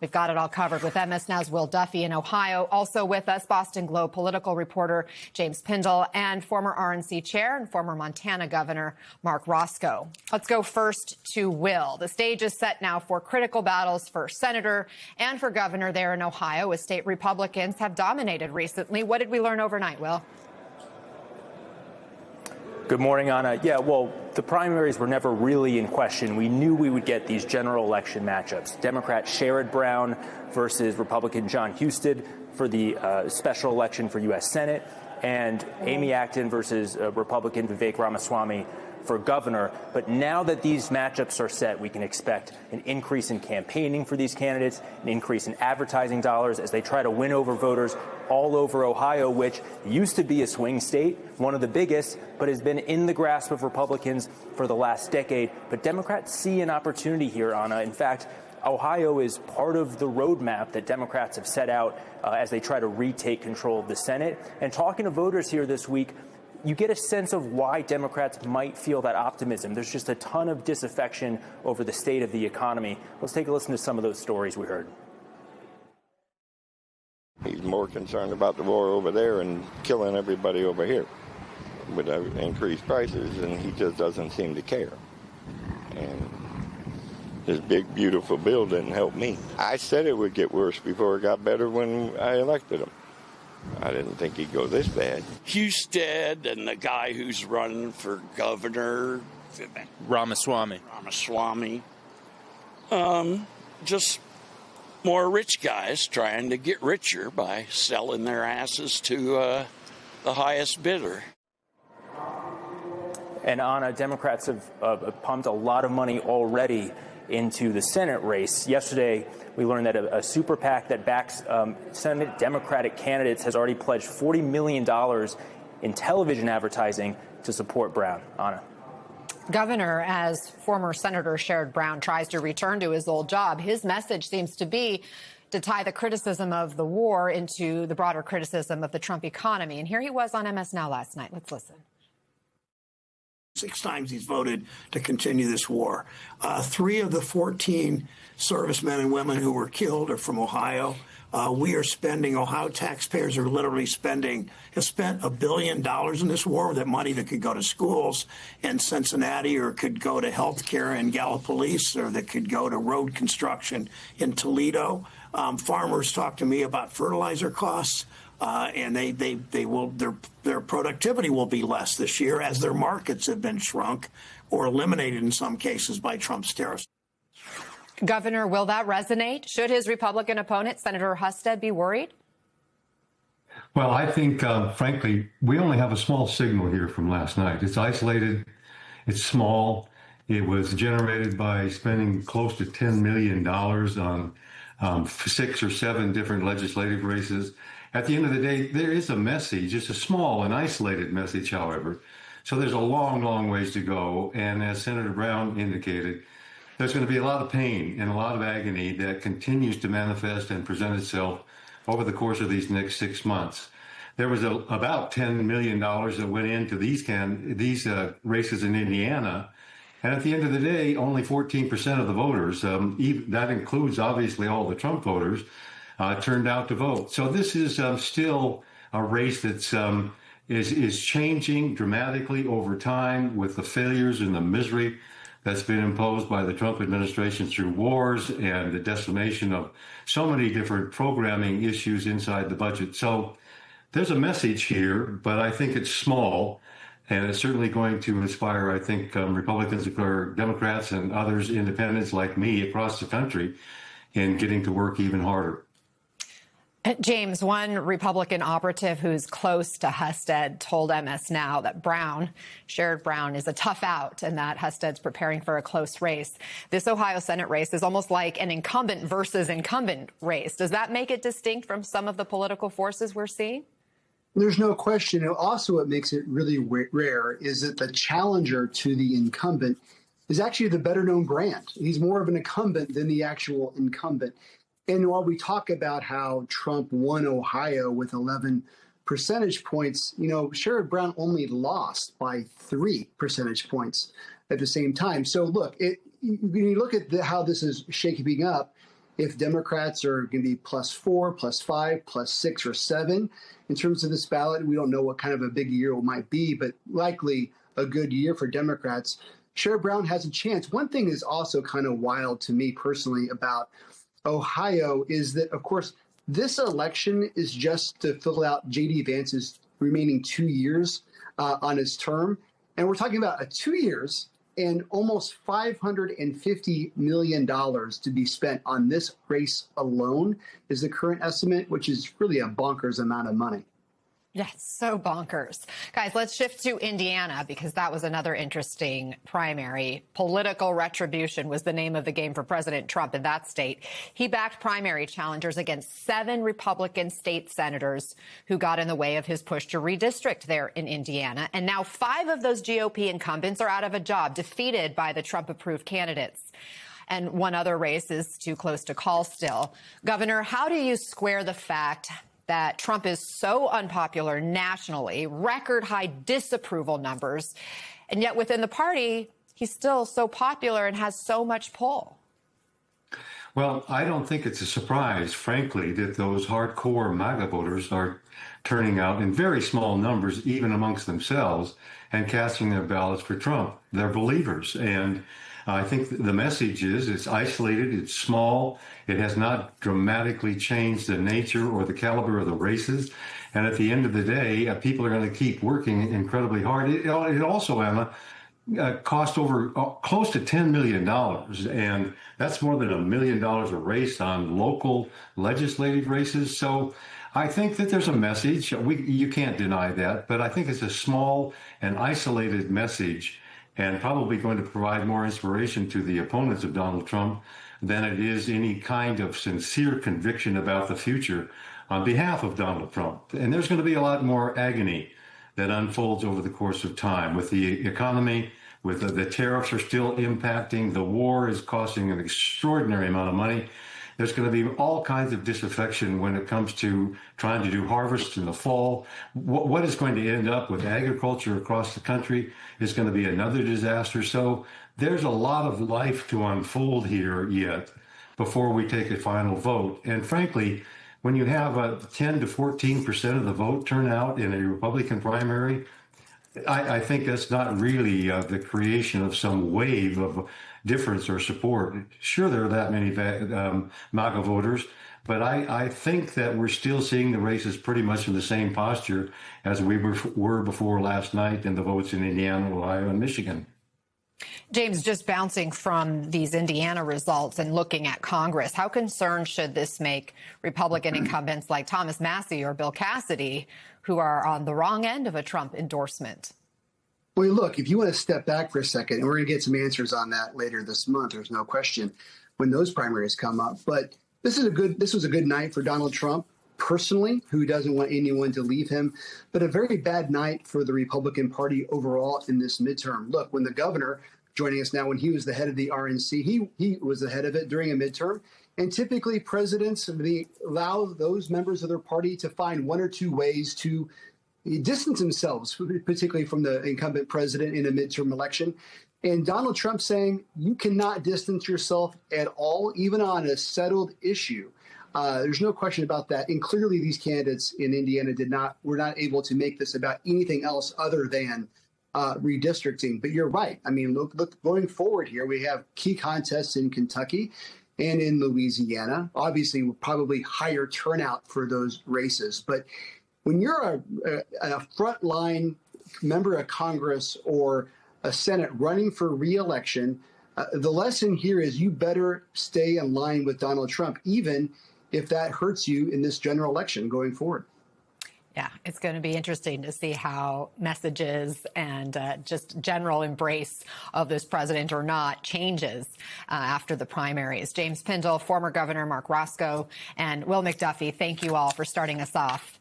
We've got it all covered with MS Now's Will Duffy in Ohio. Also with us, Boston Globe political reporter James Pindell and former RNC chair and former Montana Governor Mark Roscoe. Let's go first to Will. The stage is set now for critical battles for senator and for governor there in Ohio, as state Republicans have dominated recently. What did we learn overnight, Will? Good morning, Anna. Yeah, well, the primaries were never really in question. We knew we would get these general election matchups. Democrat Sherrod Brown versus Republican Jon Husted for the special election for U.S. Senate, and Amy Acton versus Republican Vivek Ramaswamy for governor. But now that these matchups are set, we can expect an increase in campaigning for these candidates, an increase in advertising dollars as they try to win over voters all over Ohio, which used to be a swing state, one of the biggest, but has been in the grasp of Republicans for the last decade. But Democrats see an opportunity here, Anna. In fact, Ohio is part of the roadmap that Democrats have set out as they try to retake control of the Senate. And talking to voters here this week, you get a sense of why Democrats might feel that optimism. There's just a ton of disaffection over the state of the economy. Let's take a listen to some of those stories we heard. He's more concerned about the war over there and killing everybody over here with increased prices, and he just doesn't seem to care. And this big, beautiful bill didn't help me. I said it would get worse before it got better when I elected him. I didn't think he'd go this bad. Husted and the guy who's running for governor, Ramaswamy. Just more rich guys trying to get richer by selling their asses to the highest bidder. And Anna, Democrats have pumped a lot of money already into the Senate race. Yesterday, we learned that a super PAC that backs Senate Democratic candidates has already pledged $40 million in television advertising to support Brown. Anna. Governor, as former Senator Sherrod Brown tries to return to his old job, his message seems to be to tie the criticism of the war into the broader criticism of the Trump economy. And here he was on MS Now last night. Let's listen. 6 times he's voted to continue this war. 3 of the 14 servicemen and women who were killed are from Ohio. Ohio taxpayers are literally have spent $1 billion in this war, that money that could go to schools in Cincinnati, or could go to health care in Gallipolis, or that could go to road construction in Toledo. Farmers talk to me about fertilizer costs. And their productivity will be less this year, as their markets have been shrunk or eliminated in some cases by Trump's tariffs. Governor, will that resonate? Should his Republican opponent, Senator Husted, be worried? Well, I think, frankly, we only have a small signal here from last night. It's isolated. It's small. It was generated by spending close to $10 million on 6 or 7 different legislative races. At the end of the day, there is a message. It's a small and isolated message, however. So there's a long, long ways to go. And as Senator Brown indicated, there's going to be a lot of pain and a lot of agony that continues to manifest and present itself over the course of these next 6 months. There was about $10 million that went into these races in Indiana. And at the end of the day, only 14% of the voters, that includes obviously all the Trump voters, turned out to vote. So this is still a race that's is changing dramatically over time, with the failures and the misery that's been imposed by the Trump administration through wars and the decimation of so many different programming issues inside the budget. So there's a message here, but I think it's small, and it's certainly going to inspire, I think, Republicans or Democrats and others, independents like me across the country, in getting to work even harder. James, one Republican operative who's close to Husted told MS Now that Sherrod Brown, is a tough out, and that Husted's preparing for a close race. This Ohio Senate race is almost like an incumbent versus incumbent race. Does that make it distinct from some of the political forces we're seeing? There's no question. Also, what makes it really rare is that the challenger to the incumbent is actually the better known brand. He's more of an incumbent than the actual incumbent. And while we talk about how Trump won Ohio with 11 percentage points, Sherrod Brown only lost by 3 percentage points at the same time. So look, when you look at how this is shaping up, if Democrats are going to be +4, +5, +6, or 7 in terms of this ballot. We don't know what kind of a big year it might be, but likely a good year for Democrats. Sherrod Brown has a chance. One thing is also kind of wild to me personally about Ohio is that, of course, this election is just to fill out J.D. Vance's remaining 2 years on his term. And we're talking about 2 years and almost $550 million to be spent on this race alone is the current estimate, which is really a bonkers amount of money. Yes, so bonkers. Guys, let's shift to Indiana because that was another interesting primary. Political retribution was the name of the game for President Trump in that state. He backed primary challengers against 7 Republican state senators who got in the way of his push to redistrict there in Indiana. And now 5 of those GOP incumbents are out of a job, defeated by the Trump-approved candidates. And one other race is too close to call still. Governor, how do you square the fact that Trump is so unpopular nationally, record high disapproval numbers, and yet within the party, he's still so popular and has so much pull? Well, I don't think it's a surprise, frankly, that those hardcore MAGA voters are turning out in very small numbers, even amongst themselves, and casting their ballots for Trump. They're believers. And I think the message is it's isolated, it's small, it has not dramatically changed the nature or the caliber of the races. And at the end of the day, people are going to keep working incredibly hard. It also, Emma, cost over close to $10 million. And that's more than $1 million a race on local legislative races. So I think that there's a message. You can't deny that. But I think it's a small and isolated message, and probably going to provide more inspiration to the opponents of Donald Trump than it is any kind of sincere conviction about the future on behalf of Donald Trump. And there's going to be a lot more agony that unfolds over the course of time with the economy, with the tariffs are still impacting. The war is costing an extraordinary amount of money. There's going to be all kinds of disaffection when it comes to trying to do harvests in the fall. What is going to end up with agriculture across the country is going to be another disaster. So there's a lot of life to unfold here yet before we take a final vote. And frankly, when you have a 10 to 14% of the vote turnout in a Republican primary, I think that's not really the creation of some wave of difference or support. Sure, there are that many MAGA voters, but I think that we're still seeing the races pretty much in the same posture as we were before last night in the votes in Indiana, Ohio, and Michigan. James, just bouncing from these Indiana results and looking at Congress, how concerned should this make Republican incumbents like Thomas Massie or Bill Cassidy, who are on the wrong end of a Trump endorsement? Well, look, if you want to step back for a second, and we're going to get some answers on that later this month, there's no question, when those primaries come up. But this was a good night for Donald Trump personally, who doesn't want anyone to leave him, but a very bad night for the Republican Party overall in this midterm. Look, when the governor, joining us now, when he was the head of the RNC, he was the head of it during a midterm. And typically presidents allow those members of their party to find one or two ways to distance themselves, particularly from the incumbent president in a midterm election. And Donald Trump saying you cannot distance yourself at all, even on a settled issue. There's no question about that. And clearly these candidates in Indiana were not able to make this about anything else other than redistricting. But you're right. I mean, look, going forward here, we have key contests in Kentucky and in Louisiana. Obviously, probably higher turnout for those races. But when you're a frontline member of Congress or a Senate running for re-election, the lesson here is you better stay in line with Donald Trump, even if that hurts you in this general election going forward. Yeah, it's going to be interesting to see how messages and just general embrace of this president or not changes after the primaries. James Pindell, former Governor Mark Roscoe, and Will McDuffie, thank you all for starting us off.